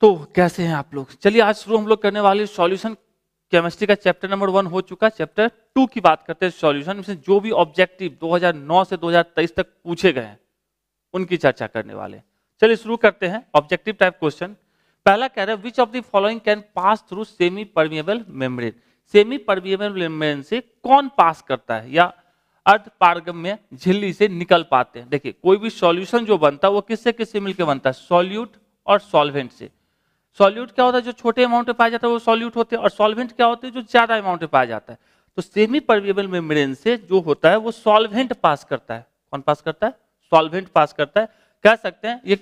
तो कैसे हैं आप लोग? चलिए आज शुरू हम लोग करने वाले सॉल्यूशन केमिस्ट्री का चैप्टर नंबर 1 हो चुका। चैप्टर 2 की बात करते हैं सॉल्यूशन में जो भी ऑब्जेक्टिव 2009 से 2023 तक पूछे गए हैं उनकी चर्चा करने वाले। चलिए शुरू करते हैं। ऑब्जेक्टिव टाइप क्वेश्चन पहला कह रहा है which of the following can pass through semi permeable membrane. Semi permeable membrane से कौन पास करता है या अर्ध पारगम्य झिल्ली से निकल पाते हैं। देखिए कोई भी सॉल्यूशन जो बनता है वो किससे किससे मिलकर बनता है? सॉल्यूट और सॉल्वेंट से। सॉल्यूट क्या होता है? जो छोटे अमाउंट में पाया जाता है वो सॉल्यूट होते हैं, और सॉल्वेंट क्या होते हैं? जो ज्यादा अमाउंट में पाया जाता है। तो सेमी परमिएबल मेम्ब्रेन से जो होता है वो सॉल्वेंट पास करता है। कौन पास करता है? सॉल्वेंट पास करता है। कह सकते हैं ये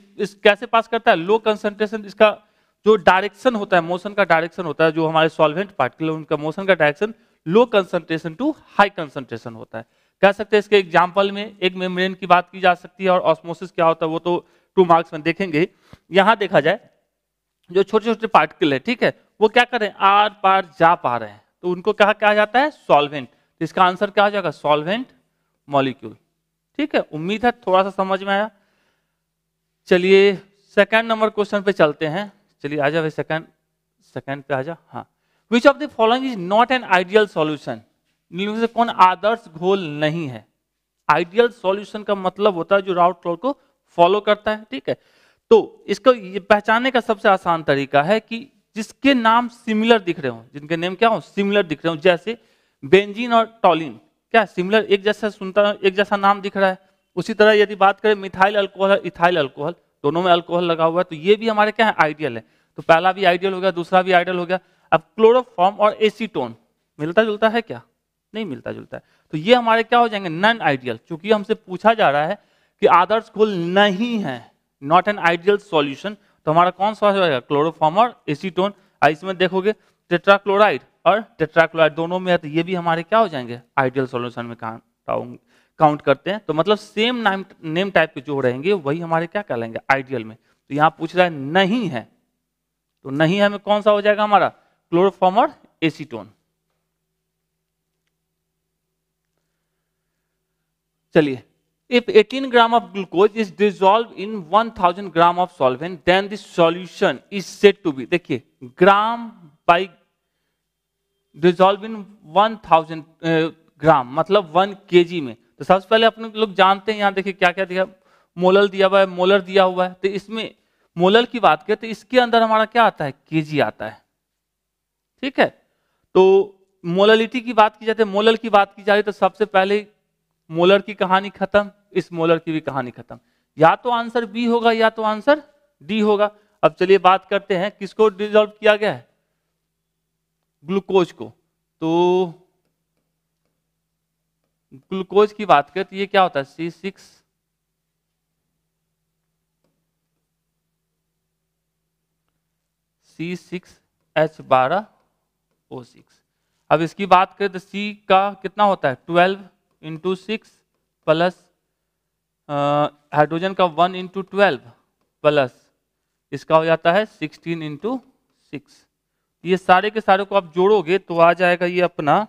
कैसे पास करता है? लो कंसंट्रेशन, इसका जो डायरेक्शन होता है, मोशन का डायरेक्शन होता है, जो हमारे सॉल्वेंट पार्टिकल उनका मोशन का direction low concentration to high concentration होता है। कह सकते हैं इसके एग्जाम्पल में एक मेम्ब्रेन की बात की जा सकती है, और ऑस्मोसिस क्या होता है वो तो 2 मार्क्स में देखेंगे। यहां देखा जाए जो छोटे छोटे पार्टिकल है, ठीक है, वो क्या कर रहे हैं? आर पार जा पा रहे हैं, तो उनको कहा जाता है सॉल्वेंट। तो इसका आंसर क्या हो जाएगा? Solvent molecule. ठीक है, उम्मीद है थोड़ा सा समझ में आया। चलिए सेकंड नंबर क्वेश्चन पे चलते हैं। चलिए आ जाओ सेकंड पे आ जाओ। हाँ, which of the following is not an ideal solution. इनमें से कौन आदर्श घोल नहीं है? आइडियल सॉल्यूशन का मतलब होता है जो राउट लॉ को फॉलो करता है। ठीक है, तो इसको ये पहचानने का सबसे आसान तरीका है कि जिसके नाम सिमिलर दिख रहे हो, जिनके नेम क्या हो? सिमिलर दिख रहे हो। जैसे बेंजीन और टॉलिन, क्या सिमिलर, एक जैसा सुनता, एक जैसा नाम दिख रहा है। उसी तरह यदि बात करें मिथाइल अल्कोहल और इथाइल अल्कोहल, दोनों में अल्कोहल लगा हुआ है, तो ये भी हमारे क्या है? आइडियल है। तो पहला भी आइडियल हो गया, दूसरा भी आइडियल हो गया। अब क्लोरोफॉर्म और एसीटोन मिलता जुलता है क्या? नहीं मिलता जुलता है, तो ये हमारे क्या हो जाएंगे? Non ideal. क्योंकि हमसे पूछा जा रहा है कि आदर्श घोल नहीं है, नॉट एन आइडियल सॉल्यूशन, तो हमारा कौन सा हो जाएगा? क्लोरोफॉर्म और एसीटोन। इसमें देखोगे टेट्राक्लोराइड और टेट्राक्लोराइड दोनों में है, तो ये भी हमारे क्या हो जाएंगे? आइडियल सॉल्यूशन में काउंट करते हैं। तो मतलब सेम नेम टाइप के जो रहेंगे वही हमारे क्या कहलाएंगे? आइडियल में। तो यहाँ पूछ रहा है नहीं है, तो नहीं है में कौन सा हो जाएगा हमारा? क्लोरोफॉर्म और एसीटोन। चलिए, if 18 gram of glucose is dissolved in 1000 gram of solvent, then the solution is said to be, देखिए ग्राम बाई डिजॉल्व इन 1000 ग्राम मतलब 1 kg में। तो सबसे पहले अपने लोग जानते हैं, यहाँ देखिए क्या क्या दिया, मोलर दिया हुआ है, मोलर दिया हुआ है। तो इसमें मोलर की बात करें तो इसके अंदर हमारा क्या आता है? केजी आता है। ठीक है, तो मोलरिटी की बात की जाती है, मोलर की बात की जा रही, तो सबसे पहले मोलर की कहानी खत्म, इस मोलर की भी कहानी खत्म। या तो आंसर बी होगा या तो आंसर डी होगा। अब चलिए बात करते हैं किसको डिसॉल्व किया गया है? ग्लूकोज को। तो ग्लूकोज की बात करें तो ये क्या होता है? C6H12O6। अब इसकी बात करें तो C का कितना होता है? 12 × 6 प्लस हाइड्रोजन का 1 × 12 प्लस इसका हो जाता है 16 × 6। ये सारे के सारे को आप जोड़ोगे तो आ जाएगा ये अपना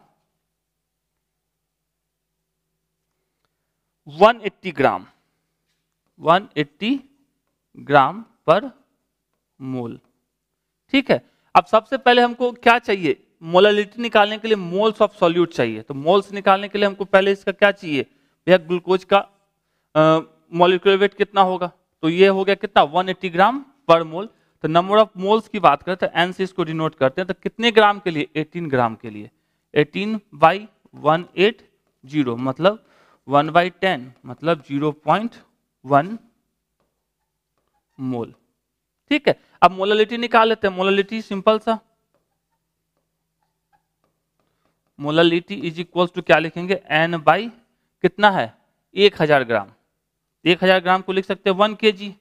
180 ग्राम, 180 ग्राम पर मोल। ठीक है, अब सबसे पहले हमको क्या चाहिए? मोलरिटी निकालने के लिए मोल्स ऑफ सॉल्यूट चाहिए। तो मोल्स निकालने के लिए हमको पहले इसका क्या चाहिए? भैया ग्लूकोज का मॉलिक्यूलर वेट कितना होगा? तो ये हो गया कितना? 180 ग्राम पर मोल। तो नंबर ऑफ मोल्स की बात करते हैं, एन से इसको डिनोट करते हैं। तो कितने ग्राम के लिए? 18 ग्राम के लिए। 18/180 मतलब 1/10 मतलब 0.1 मोल। ठीक है, अब मोलरिटी निकाल लेते हैं। मोलरिटी सिंपल सा, मोलरिटी इज इक्वल टू क्या लिखेंगे? n बाई कितना है? 1000 ग्राम। 1000 ग्राम को लिख सकते हैं 1 kg।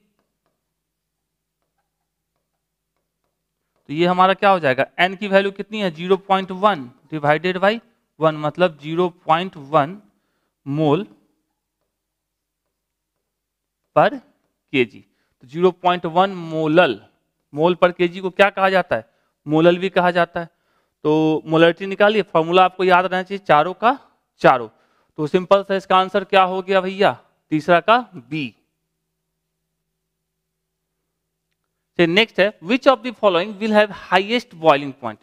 तो ये हमारा क्या हो जाएगा? n की वैल्यू कितनी है? 0.1 डिवाइडेड बाई 1 मतलब 0.1 मोल पर केजी। तो 0.1 मोलल, मोल पर केजी को क्या कहा जाता है? मोलल भी कहा जाता है। तो मोलरिटी निकालिए, फॉर्मूला आपको याद रहना चाहिए, चारों का चारों। तो सिंपल सा इसका आंसर क्या हो गया भैया? तीसरा का बी। नेक्स्ट है which of the following will have highest boiling point,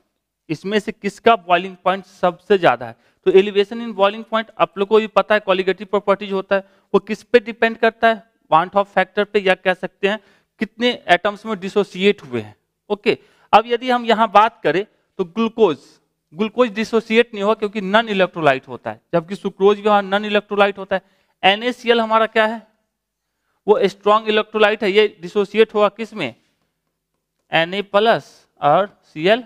इसमें से किसका बॉइलिंग पॉइंट सबसे ज्यादा है। तो एलिवेशन इन बॉइलिंग पॉइंट आप लोग को भी पता है कॉलिगेटिव प्रॉपर्टीज होता है, वो किस पे डिपेंड करता है, वांट ऑफ फैक्टर पे, या कह सकते हैं कितने एटम्स में डिसोसिएट हुए हैं। ओके, अब यदि हम यहाँ बात करें तो ग्लूकोज डिसोसिएट नहीं होगा क्योंकि नॉन इलेक्ट्रोलाइट होता है, जबकि सुक्रोज भी नॉन इलेक्ट्रोलाइट होता है। NaCl हमारा क्या है, वो स्ट्रॉन्ग इलेक्ट्रोलाइट है, ये डिसोसिएट होगा किस में, Na+ और Cl-,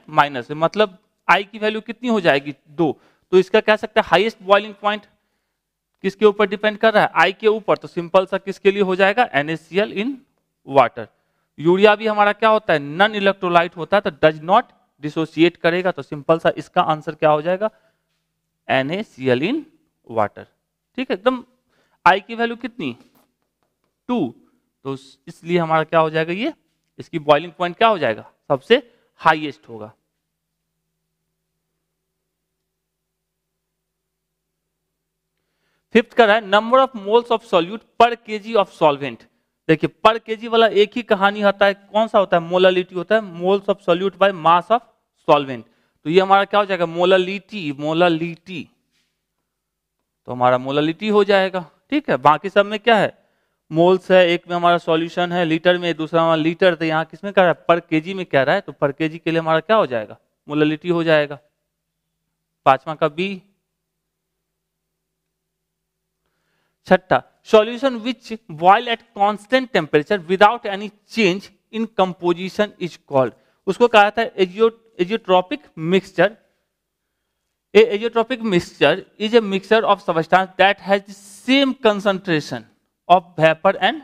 मतलब I की वैल्यू कितनी हो जाएगी 2। तो इसका कह सकते हैं हाईएस्ट बॉइलिंग पॉइंट किसके ऊपर डिपेंड कर रहा है, I के ऊपर, तो सिंपल सा किसके लिए हो जाएगा, NaCl इन वाटर। यूरिया भी हमारा क्या होता है, नॉन इलेक्ट्रोलाइट होता है, तो डज नॉट डिसोसिएट करेगा, तो सिंपल सा इसका आंसर क्या हो जाएगा, NaCl इन वाटर। ठीक है, एकदम I की वैल्यू कितनी 2, तो इसलिए हमारा क्या हो जाएगा, ये इसकी बॉइलिंग पॉइंट क्या हो जाएगा, सबसे हाईएस्ट होगा। फिफ्थ का है number of moles of solute पर केजी ऑफ सॉल्वेंट। देखिए पर केजी वाला एक ही कहानी आता है, कौन सा होता है, मोलालिटी होता है, moles of solute by mass of solvent. तो ये हमारा क्या हो जाएगा, मोलालिटी, तो हमारा मोलालिटी हो जाएगा। ठीक है, बाकी सब में क्या है, मोल्स है, एक में हमारा सॉल्यूशन है लीटर में, दूसरा हमारा लीटर, तो यहाँ किसमें कह रहा है, पर केजी में कह रहा है, तो पर केजी के लिए हमारा क्या हो जाएगा, मोलालिटी हो जाएगा। पांचवा का बी। छठा, solution which boil at constant temperature without any change in composition is called, उसको कहा था azeotropic mixture. Azeotropic mixture is a mixture of substance that has the same concentration of vapour and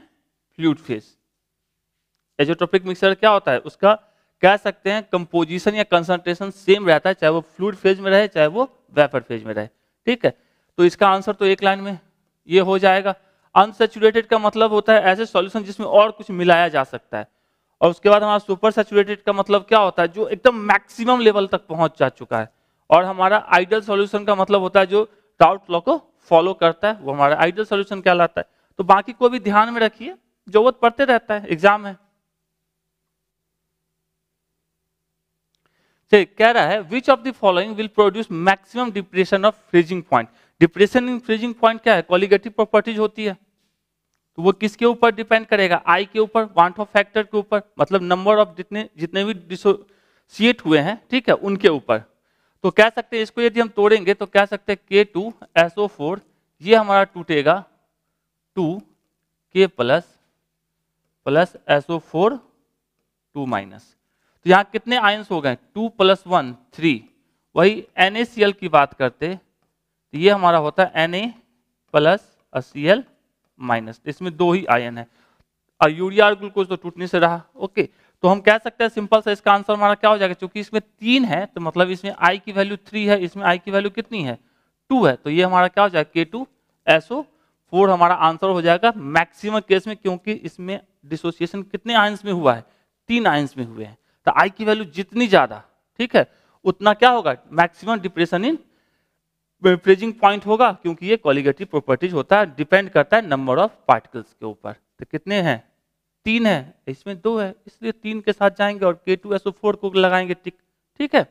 fluid phase. Azeotropic mixture क्या होता है, उसका कह सकते हैं कंपोजिशन या कंसंट्रेशन सेम रहता है, चाहे वो फ्लूइड फेज में रहे चाहे वो वेपर फेज में रहे। ठीक है, तो इसका आंसर तो एक लाइन में ये हो जाएगा। अनसैचुरेटेड का मतलब होता है ऐसे सॉल्यूशन जिसमें और कुछ मिलाया जा सकता है, और उसके बाद हमारा सुपर सैचुरेटेड का मतलब क्या होता है, जो एकदम मैक्सिमम लेवल तक पहुंच जा चुका है। और हमारा आइडियल सॉल्यूशन का मतलब होता है जो डाउट लॉ को फॉलो करता है, वो हमारा आइडियल सॉल्यूशन कहलाता है। तो बाकी को भी ध्यान में रखिए, जरूरत पड़ते रहता है, एग्जाम है। कह रहा है which of the following will produce maximum depression of freezing point. Depression in freezing point क्या है, कॉलिगेटिव प्रॉपर्टीज होती है, तो वो किसके ऊपर डिपेंड करेगा, I के ऊपर, वांट ऑफ फैक्टर के ऊपर, मतलब नंबर ऑफ जितने भी डिसोसिएट हुए हैं, ठीक है, उनके ऊपर। तो कह सकते हैं इसको यदि हम तोड़ेंगे तो कह सकते हैं K2SO4, ये हमारा टूटेगा 2K प्लस SO4 2-। तो यहाँ कितने आयंस हो गए, 2 + 1 3। वही NaCl की बात करते तो ये हमारा होता है Na+ Cl-। इसमें 2 ही आयन है, और यूरिया और ग्लूकोज तो टूटने से रहा। ओके, तो हम कह सकते हैं सिंपल सा इसका आंसर हमारा क्या हो जाएगा, क्योंकि इसमें 3 है तो मतलब इसमें I की वैल्यू 3 है, इसमें I की वैल्यू कितनी है 2 है, तो ये हमारा क्या हो जाएगा K2SO4 हमारा आंसर हो जाएगा मैक्सिमम केस में, क्योंकि इसमें डिसोसिएशन कितने आयंस में हुआ है, 3 आयंस में हुए हैं। तो I की वैल्यू जितनी ज्यादा, ठीक है, उतना क्या होगा, maximum depression in freezing point होगा, क्योंकि ये कॉलिगेटिव प्रॉपर्टीज होता है, डिपेंड करता है नंबर ऑफ पार्टिकल्स के ऊपर। तो कितने हैं, 3 है, इसमें 2 है, इसलिए 3 के साथ जाएंगे और K2SO4 को लगाएंगे टिक। ठीक है,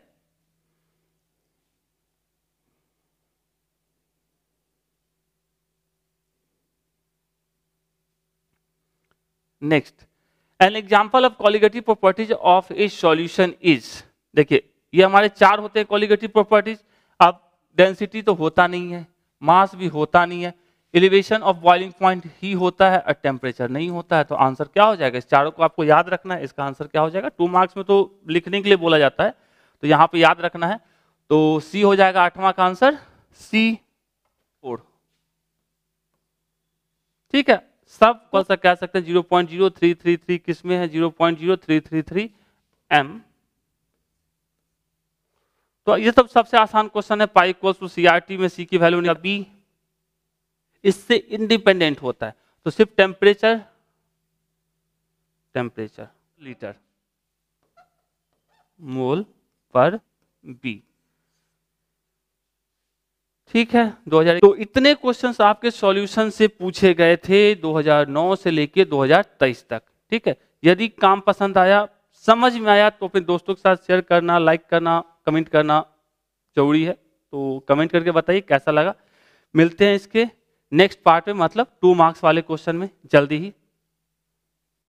next, an example of colligative properties of A solution is. देखिए ये हमारे 4 होते हैं कॉलिगेटिव प्रॉपर्टीज। अब डेंसिटी तो होता नहीं है, मास भी होता नहीं है, एलिवेशन ऑफ बॉइलिंग पॉइंट ही होता है और टेम्परेचर नहीं होता है। तो आंसर क्या हो जाएगा, इस चारों को आपको याद रखना है, इसका आंसर क्या हो जाएगा। 2 मार्क्स में तो लिखने के लिए बोला जाता है, तो यहाँ पे याद रखना है। तो सी हो जाएगा 8वां का आंसर, C4। ठीक है, सब कौन सा कह सकते हैं 0.0333 किसमें है, 0.0333 m। तो ये सब सबसे आसान क्वेश्चन है, पाई इक्वल्स टू CRT में C की वैल्यू बी इससे इंडिपेंडेंट होता है। तो सिर्फ टेम्परेचर लीटर मोल पर बी। ठीक है, 2000। तो इतने क्वेश्चंस आपके सॉल्यूशन से पूछे गए थे 2009 से लेके 2023 तक। ठीक है, यदि काम पसंद आया, समझ में आया, तो अपने दोस्तों के साथ शेयर करना, लाइक करना, कमेंट करना जरूरी है। तो कमेंट करके बताइए कैसा लगा। मिलते हैं इसके नेक्स्ट पार्ट में, मतलब 2 मार्क्स वाले क्वेश्चन में जल्दी ही।